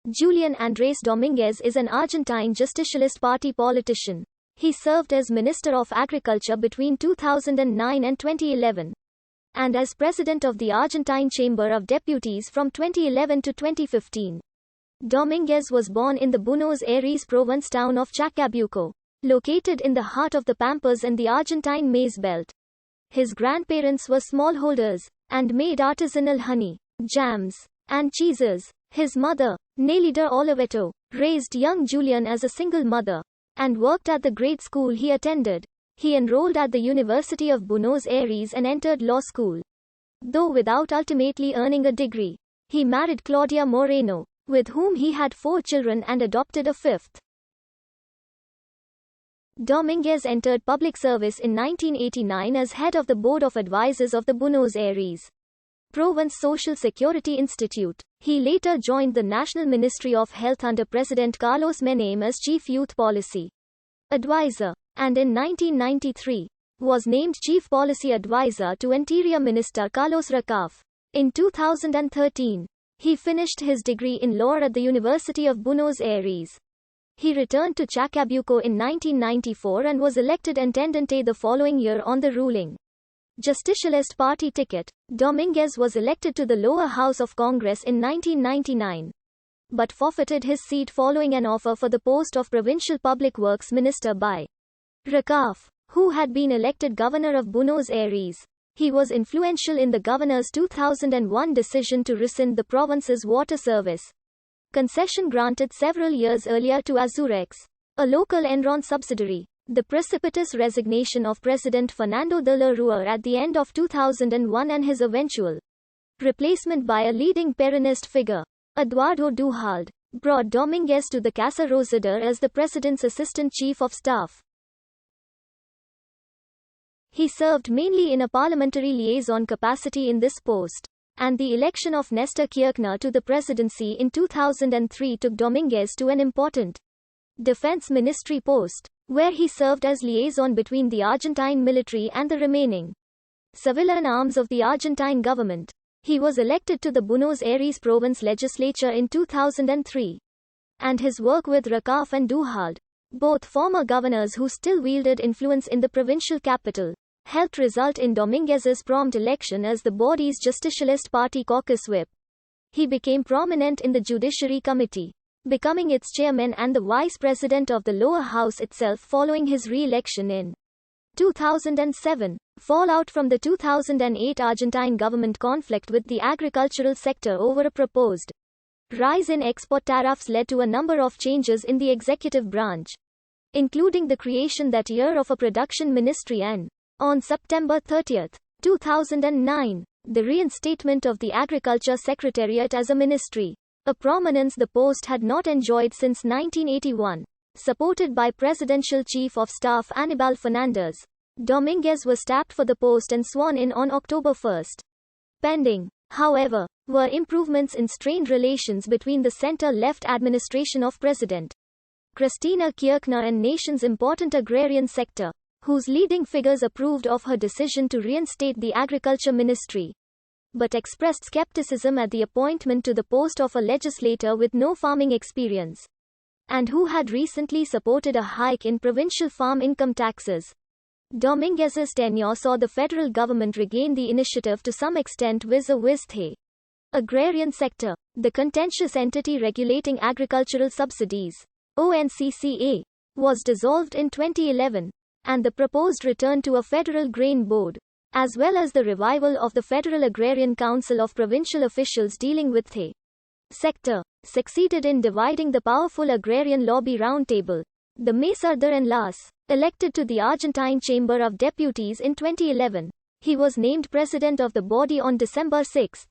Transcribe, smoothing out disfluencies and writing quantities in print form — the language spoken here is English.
Julin Domnguez is an Argentine Justicialist Party politician. He served as Minister of Agriculture between 2009 and 2011, and as President of the Argentine Chamber of Deputies from 2011 to 2015. Domnguez was born in the Buenos Aires province town of Chacabuco, located in the heart of the Pampas and the Argentine maize belt. His grandparents were smallholders, and made artisanal honey, jams, and cheeses. His mother, Nelida Oliveto, raised young Julin as a single mother, and worked at the grade school he attended. He enrolled at the University of Buenos Aires and entered law school, though without ultimately earning a degree. He married Claudia Moreno, with whom he had 4 children and adopted a 5th. Domnguez entered public service in 1989 as head of the Board of Advisors of the Buenos Aires Province Social Security Institute. He later joined the National Ministry of Health under President Carlos Menem as Chief Youth Policy Advisor, and in 1993, was named Chief Policy Advisor to Interior Minister Carlos Recaf. In 2013, he finished his degree in law at the University of Buenos Aires. He returned to Chacabuco in 1994 and was elected intendente the following year on the ruling Justicialist Party ticket. Domnguez was elected to the lower house of Congress in 1999, but forfeited his seat following an offer for the post of Provincial Public Works Minister by Recaf, who had been elected governor of Buenos Aires. He was influential in the governor's 2001 decision to rescind the province's water service concession granted several years earlier to Azurex, a local Enron subsidiary. The precipitous resignation of President Fernando de la Rúa at the end of 2001 and his eventual replacement by a leading Peronist figure, Eduardo Duhalde, brought Domnguez to the Casa Rosada as the president's assistant chief of staff. He served mainly in a parliamentary liaison capacity in this post, and the election of Nestor Kirchner to the presidency in 2003 took Domnguez to an important defense ministry post, where he served as liaison between the Argentine military and the remaining civilian arms of the Argentine government. He was elected to the Buenos Aires province legislature in 2003, and his work with Recaf and Duhalde, both former governors who still wielded influence in the provincial capital, helped result in Domnguez's prompt election as the body's Justicialist Party caucus whip. He became prominent in the Judiciary Committee, becoming its chairman and the vice president of the lower house itself following his re-election in 2007. Fallout from the 2008 Argentine government conflict with the agricultural sector over a proposed rise in export tariffs led to a number of changes in the executive branch, including the creation that year of a production ministry and, on September 30, 2009, the reinstatement of the Agriculture Secretariat as a ministry, a prominence the post had not enjoyed since 1981. Supported by Presidential Chief of Staff Aníbal Fernández, Domnguez was tapped for the post and sworn in on October 1. Pending, however, were improvements in strained relations between the center-left administration of President Cristina Kirchner and nation's important agrarian sector, whose leading figures approved of her decision to reinstate the agriculture ministry, but expressed skepticism at the appointment to the post of a legislator with no farming experience, and who had recently supported a hike in provincial farm income taxes. Domnguez's tenure saw the federal government regain the initiative to some extent vis-a-vis the agrarian sector. The contentious entity regulating agricultural subsidies, ONCCA, was dissolved in 2011, and the proposed return to a federal grain board, as well as the revival of the Federal Agrarian Council of provincial officials dealing with the sector, succeeded in dividing the powerful agrarian lobby roundtable, the Mesa de Enlace, elected to the Argentine Chamber of Deputies in 2011. He was named president of the body on December 6.